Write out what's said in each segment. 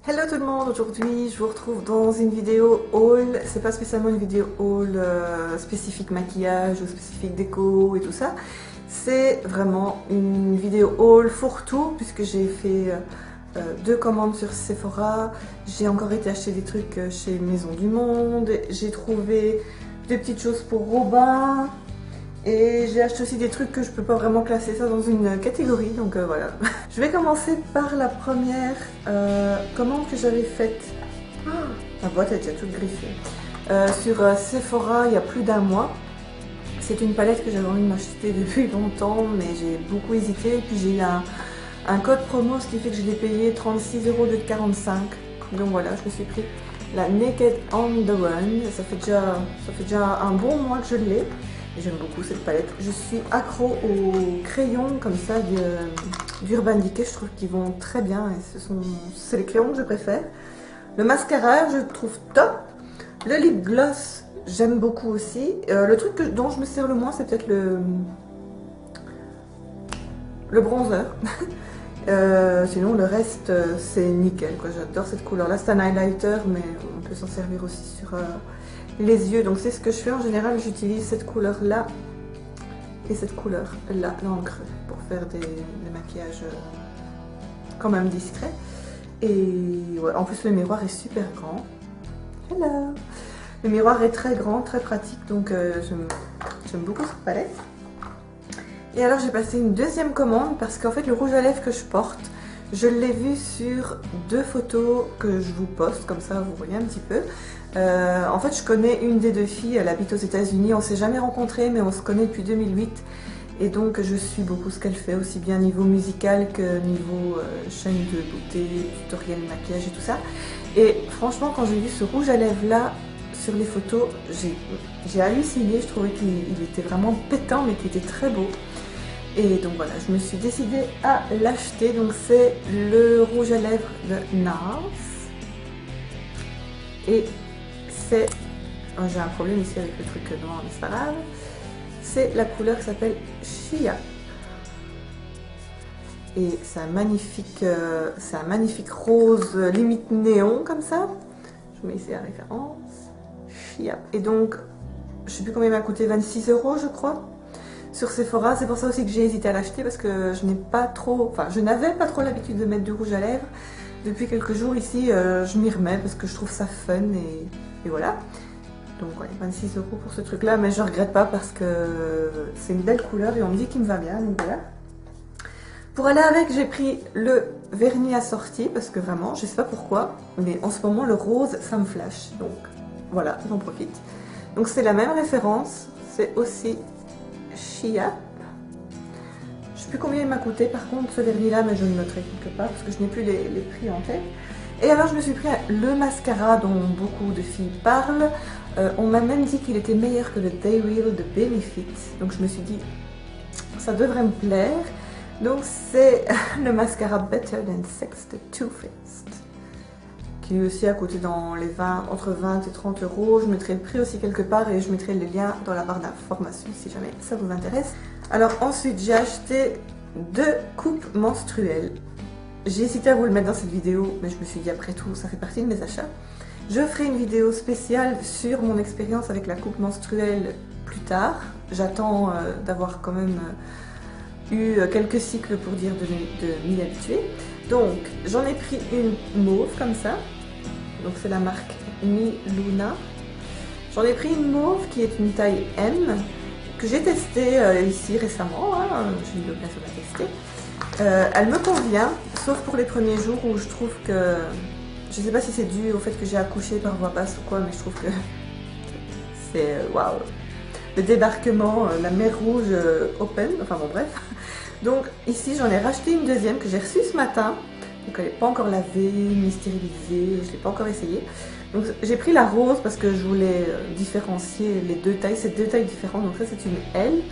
Hello tout le monde, aujourd'hui je vous retrouve dans une vidéo haul. C'est pas spécialement une vidéo haul spécifique maquillage ou spécifique déco et tout ça. C'est vraiment une vidéo haul fourre-tout puisque j'ai fait deux commandes sur Sephora. J'ai encore été acheter des trucs chez Maison du Monde. J'ai trouvé des petites choses pour Robin. Et j'ai acheté aussi des trucs que je peux pas vraiment classer ça dans une catégorie, donc voilà. Je vais commencer par la première commande que j'avais faite. Oh, la boîte est déjà toute griffée. Sur Sephora il y a plus d'un mois. C'est une palette que j'avais envie de m'acheter depuis longtemps, mais j'ai beaucoup hésité. Et puis j'ai eu un code promo, ce qui fait que je l'ai payé 36 € de 45. Donc voilà, je me suis pris la Naked on the Run. Ça fait déjà un bon mois que je l'ai. J'aime beaucoup cette palette. Je suis accro aux crayons comme ça d'Urban Decay. Je trouve qu'ils vont très bien et c'est les crayons que je préfère. Le mascara, je trouve top. Le lip gloss, j'aime beaucoup aussi. Le truc dont je me sers le moins, c'est peut-être le bronzer. Sinon, le reste, c'est nickel, quoi. J'adore cette couleur-là. C'est un highlighter, mais on peut s'en servir aussi sur les yeux. Donc c'est ce que je fais en général. J'utilise cette couleur-là et cette couleur-là, l'encre, pour faire des maquillages quand même discrets. Et ouais, en plus le miroir est super grand. Hello. Le miroir est très grand, très pratique, donc j'aime beaucoup cette palette. Et alors j'ai passé une deuxième commande parce qu'en fait le rouge à lèvres que je porte, je l'ai vu sur deux photos que je vous poste, comme ça vous voyez un petit peu. En fait je connais une des deux filles, elle habite aux États-Unis, on s'est jamais rencontrés mais on se connaît depuis 2008. Et donc je suis beaucoup ce qu'elle fait, aussi bien niveau musical que niveau chaîne de beauté, tutoriel maquillage et tout ça. Et franchement quand j'ai vu ce rouge à lèvres là sur les photos, j'ai halluciné, je trouvais qu'il était vraiment pétant mais qu'il était très beau. Et donc voilà, je me suis décidée à l'acheter. Donc c'est le rouge à lèvres de NARS. Et c'est... Oh, j'ai un problème ici avec le truc noir, mais c'est pas grave. C'est la couleur qui s'appelle Chia. Et c'est un magnifique rose limite néon comme ça. Je mets ici la référence. Chia. Et donc, je sais plus combien il m'a coûté, 26 € je crois. Sur Sephora, c'est pour ça aussi que j'ai hésité à l'acheter parce que je n'avais pas trop l'habitude de mettre du rouge à lèvres. Depuis quelques jours ici, je m'y remets parce que je trouve ça fun et voilà. Donc ouais, 26 € pour ce truc là, mais je regrette pas parce que c'est une belle couleur et on me dit qu'il me va bien, donc voilà. Pour aller avec, j'ai pris le vernis assorti parce que vraiment, je sais pas pourquoi, mais en ce moment le rose ça me flash, donc voilà, j'en profite. Donc c'est la même référence, c'est aussi Chia. Je sais plus combien il m'a coûté par contre ce vernis là, mais je le noterai quelque part parce que je n'ai plus les prix en tête. Et alors je me suis pris le mascara dont beaucoup de filles parlent. On m'a même dit qu'il était meilleur que le Day Real de Benefit. Donc je me suis dit, ça devrait me plaire. Donc c'est le mascara Better Than Sex de Too Faced, qui aussi a coûté dans les entre 20 et 30 €. Je mettrai le prix aussi quelque part et je mettrai les liens dans la barre d'informations si jamais ça vous intéresse. Alors ensuite j'ai acheté deux coupes menstruelles. J'ai hésité à vous le mettre dans cette vidéo, mais je me suis dit après tout ça fait partie de mes achats. Je ferai une vidéo spéciale sur mon expérience avec la coupe menstruelle plus tard. J'attends d'avoir quand même eu quelques cycles pour dire de m'y habituer. Donc j'en ai pris une mauve comme ça. Donc c'est la marque Miluna. J'en ai pris une mauve qui est une taille M que j'ai testée ici récemment. Hein. J'ai eu l'occasion de la tester. Elle me convient, sauf pour les premiers jours où je trouve que... Je sais pas si c'est dû au fait que j'ai accouché par voie basse ou quoi, mais je trouve que c'est waouh. Le débarquement, la mer rouge open, enfin bon bref. Donc ici j'en ai racheté une deuxième que j'ai reçue ce matin. Donc elle n'est pas encore lavée, ni stérilisée, je ne l'ai pas encore essayée. Donc j'ai pris la rose parce que je voulais différencier les deux tailles, c'est deux tailles différentes, donc ça c'est une L.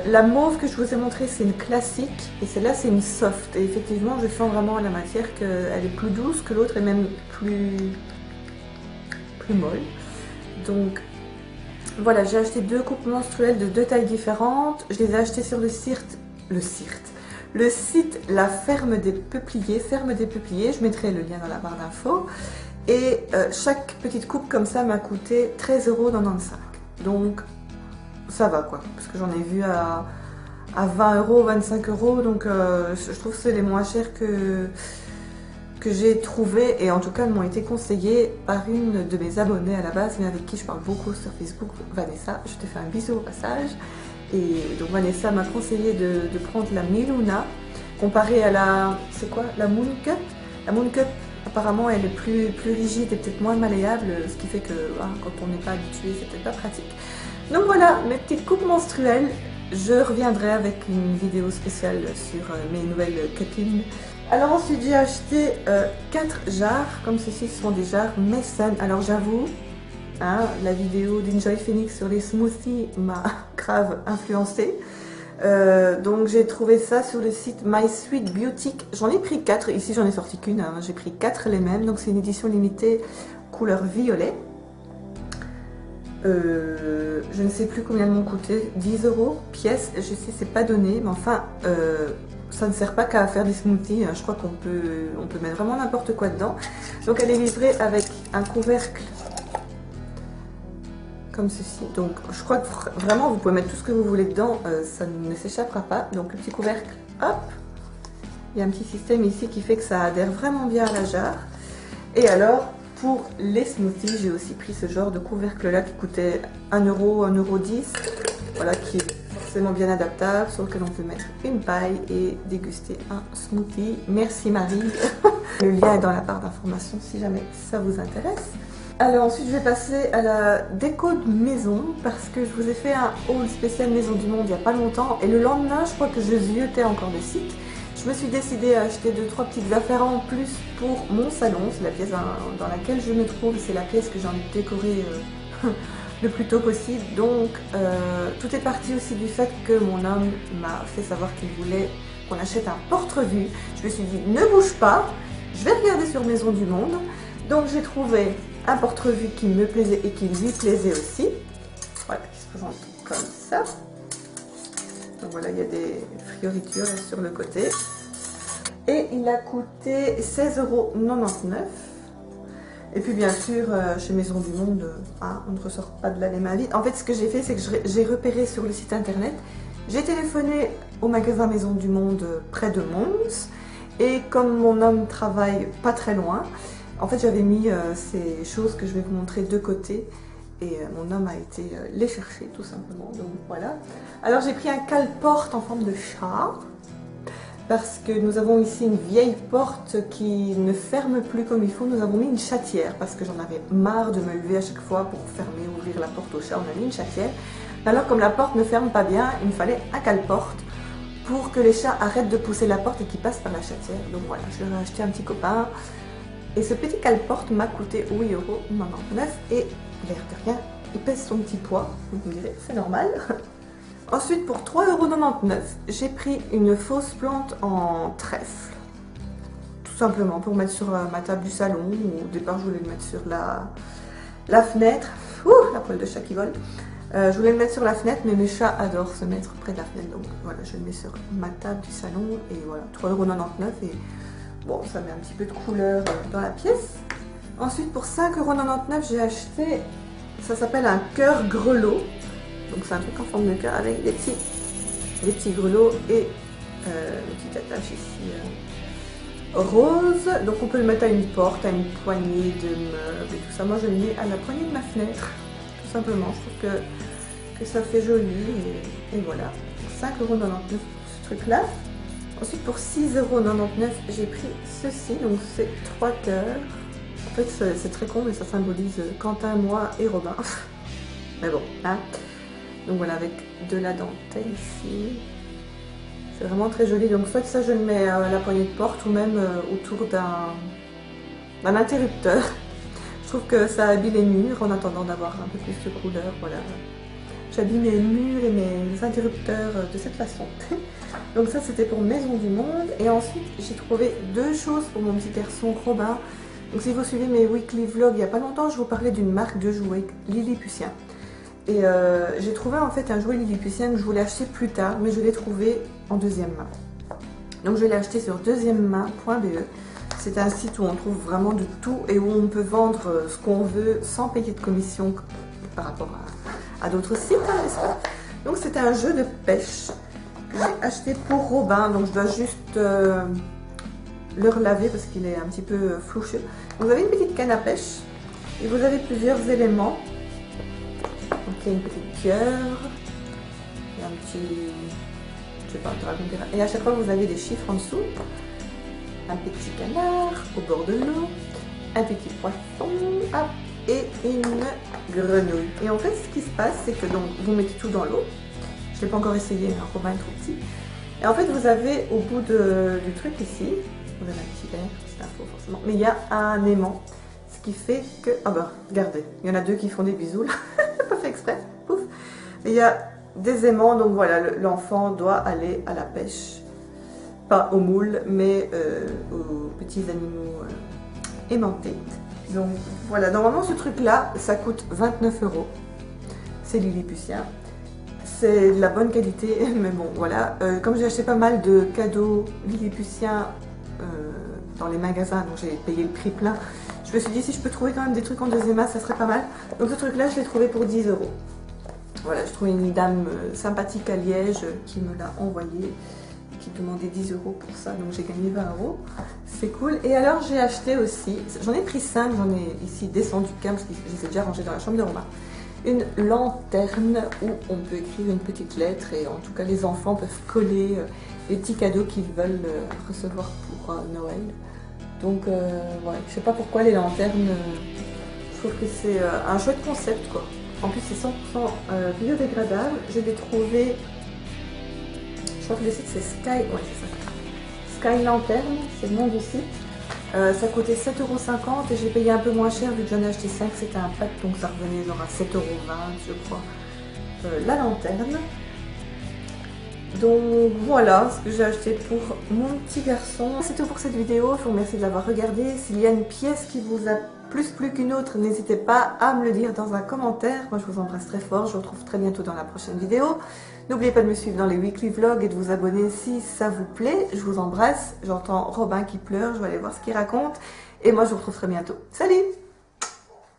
La mauve que je vous ai montrée c'est une classique et celle-là c'est une soft. Et effectivement je sens vraiment à la matière qu'elle est plus douce que l'autre et même plus molle. Donc voilà, j'ai acheté deux coupes menstruelles de deux tailles différentes. Je les ai achetées sur le le site La Ferme des Peupliers, je mettrai le lien dans la barre d'infos. Et chaque petite coupe comme ça m'a coûté 13,95 €. Donc ça va quoi, parce que j'en ai vu à 20 €, 25 €, donc je trouve que c'est les moins chers que j'ai trouvé, et en tout cas elles m'ont été conseillées par une de mes abonnées à la base, mais avec qui je parle beaucoup sur Facebook, Vanessa. Je te fais un bisou au passage. Et donc Vanessa m'a conseillé de prendre la Miluna comparée à la, c'est quoi, la Moon Cup. La Moon Cup apparemment elle est plus rigide et peut-être moins malléable, ce qui fait que quand on n'est pas habitué c'est peut-être pas pratique. Donc voilà mes petites coupes menstruelles. Je reviendrai avec une vidéo spéciale sur mes nouvelles copines. Alors ensuite j'ai acheté 4 jarres, comme ceci, ce sont des jarres Mason. Alors j'avoue, hein, la vidéo d'Enjoy Phoenix sur les smoothies m'a grave influencée. Donc j'ai trouvé ça sur le site My Sweet Beauty. J'en ai pris 4, ici j'en ai sorti qu'une, hein. J'ai pris 4 les mêmes, donc c'est une édition limitée couleur violet. Je ne sais plus combien elles m'ont coûté, 10 € pièce, je sais c'est pas donné, mais enfin ça ne sert pas qu'à faire des smoothies, hein. Je crois qu'on peut mettre vraiment n'importe quoi dedans. Donc elle est livrée avec un couvercle comme ceci, donc je crois que vraiment vous pouvez mettre tout ce que vous voulez dedans, ça ne s'échappera pas. Donc le petit couvercle, hop, il y a un petit système ici qui fait que ça adhère vraiment bien à la jarre. Et alors pour les smoothies, j'ai aussi pris ce genre de couvercle là qui coûtait 1 €, 1,10 €, voilà, qui est forcément bien adaptable, sur lequel on peut mettre une paille et déguster un smoothie. Merci Marie. Le lien est dans la barre d'information si jamais ça vous intéresse. Alors ensuite je vais passer à la déco de maison, parce que je vous ai fait un haul spécial Maison du Monde il n'y a pas longtemps, et le lendemain je crois que je ziotais encore le site. Je me suis décidée à acheter 2-3 petites affaires en plus pour mon salon. C'est la pièce dans laquelle je me trouve, c'est la pièce que j'ai envie de décorer le plus tôt possible. Donc tout est parti aussi du fait que mon homme m'a fait savoir qu'il voulait qu'on achète un porte-revue. Je me suis dit ne bouge pas, je vais regarder sur Maison du Monde. Donc j'ai trouvé un porte-revue qui me plaisait et qui lui plaisait aussi. Voilà, qui se présente comme ça. Donc voilà, il y a des fioritures sur le côté. Et il a coûté 16,99 €. Et puis bien sûr, chez Maison du Monde, on ne ressort pas de là les mains vides. En fait, ce que j'ai fait, c'est que j'ai repéré sur le site internet. J'ai téléphoné au magasin Maison du Monde près de Mons. Et comme mon homme travaille pas très loin, en fait j'avais mis ces choses que je vais vous montrer de côté. Et mon homme a été les chercher tout simplement, donc voilà. Alors j'ai pris un cale-porte en forme de chat, parce que nous avons ici une vieille porte qui ne ferme plus comme il faut. Nous avons mis une chatière, parce que j'en avais marre de me lever à chaque fois pour fermer ou ouvrir la porte au chat. On a mis une chatière. Alors comme la porte ne ferme pas bien, il me fallait un cale-porte pour que les chats arrêtent de pousser la porte et qu'ils passent par la chatière. Donc voilà, je leur ai acheté un petit copain. Et ce petit cale-porte m'a coûté 8,99 €, et l'air de rien, il pèse son petit poids, vous me direz, c'est normal. Ensuite, pour 3,99 €, j'ai pris une fausse plante en trèfle. Tout simplement pour mettre sur ma table du salon. Au départ, je voulais le mettre sur la fenêtre. Ouh, la poêle de chat qui vole. Je voulais le mettre sur la fenêtre, mais mes chats adorent se mettre près de la fenêtre. Donc voilà, je le mets sur ma table du salon. Et voilà, 3,99 €. Et bon, ça met un petit peu de couleur dans la pièce. Ensuite, pour 5,99 €, j'ai acheté, ça s'appelle un cœur grelot. Donc c'est un truc en forme de cœur avec des petits grelots et une petite attache ici rose. Donc on peut le mettre à une porte, à une poignée de meubles et tout ça. Moi je le mets à la poignée de ma fenêtre, tout simplement. Je trouve que ça fait joli, et voilà. 5,99 € pour ce truc là. Ensuite pour 6,99 € j'ai pris ceci, donc c'est 3 cœurs. En fait c'est très con, mais ça symbolise Quentin, moi et Robin. Mais bon, hein. Donc voilà, avec de la dentelle ici. C'est vraiment très joli. Donc soit ça je le mets à la poignée de porte, ou même autour d'un interrupteur. Je trouve que ça habille les murs en attendant d'avoir un peu plus de couleur. Voilà. J'habille mes murs et mes interrupteurs de cette façon. Donc ça c'était pour Maison du Monde. Et ensuite j'ai trouvé 2 choses pour mon petit garçon Robin. Donc si vous suivez mes weekly vlogs, il n'y a pas longtemps je vous parlais d'une marque de jouets, Lilliputien. Et j'ai trouvé en fait un jouet Lilliputien que je voulais acheter plus tard, mais je l'ai trouvé en deuxième main. Donc je l'ai acheté sur deuxièmemain.be. C'est un site où on trouve vraiment de tout et où on peut vendre ce qu'on veut sans payer de commission par rapport à d'autres sites, hein, n'est-ce pas? Donc c'est un jeu de pêche que j'ai acheté pour Robin. Donc je dois juste le relaver parce qu'il est un petit peu floucheux. Vous avez une petite canne à pêche et vous avez plusieurs éléments. Donc il y a une petite cœur, il y a un petit, je sais pas, dragon pirate. Et à chaque fois vous avez des chiffres en dessous. Un petit canard au bord de l'eau, un petit poisson, hop, et une grenouille. Et en fait, ce qui se passe, c'est que donc vous mettez tout dans l'eau. Je ne l'ai pas encore essayé, hein, Robin est trop petit. Et en fait, vous avez au bout du truc ici, vous avez un petit verre, c'est un faux forcément, mais il y a un aimant. Ce qui fait que, ah bah, regardez, il y en a deux qui font des bisous là, pas fait exprès, pouf. Mais il y a des aimants, donc voilà, l'enfant doit aller à la pêche. Pas aux moules, mais aux petits animaux aimantés. Donc voilà, normalement ce truc-là, ça coûte 29 €. C'est Lilliputien. C'est de la bonne qualité, mais bon, voilà. Comme j'ai acheté pas mal de cadeaux Lilliputiens dans les magasins, donc j'ai payé le prix plein, je me suis dit si je peux trouver quand même des trucs en deuxième main, ça serait pas mal. Donc ce truc-là, je l'ai trouvé pour 10 €. Voilà, je trouvais une dame sympathique à Liège qui me l'a envoyé, qui demandait 10 € pour ça, donc j'ai gagné 20 €. C'est cool. Et alors j'ai acheté aussi, j'en ai pris 5, j'en ai ici descendu qu'un parce que je les ai déjà rangés dans la chambre de Romain. Une lanterne où on peut écrire une petite lettre et en tout cas les enfants peuvent coller les petits cadeaux qu'ils veulent recevoir pour Noël. Donc ouais, je sais pas pourquoi les lanternes, je trouve que c'est un chouette concept quoi. En plus c'est 100% biodégradable. Je l'ai trouvé, je crois que le site c'est Sky, ouais c'est ça. Sky Lanterne, c'est le nom du site. Ça coûtait 7,50 € et j'ai payé un peu moins cher vu que j'en ai acheté 5, c'était un pack donc ça revenait genre à 7,20 € je crois. La lanterne. Donc voilà ce que j'ai acheté pour mon petit garçon. C'est tout pour cette vidéo, je vous remercie de l'avoir regardée. S'il y a une pièce qui vous a plus plu qu'une autre, n'hésitez pas à me le dire dans un commentaire. Moi je vous embrasse très fort, je vous retrouve très bientôt dans la prochaine vidéo. N'oubliez pas de me suivre dans les weekly vlogs et de vous abonner si ça vous plaît. Je vous embrasse, j'entends Robin qui pleure, je vais aller voir ce qu'il raconte. Et moi je vous retrouve très bientôt. Salut!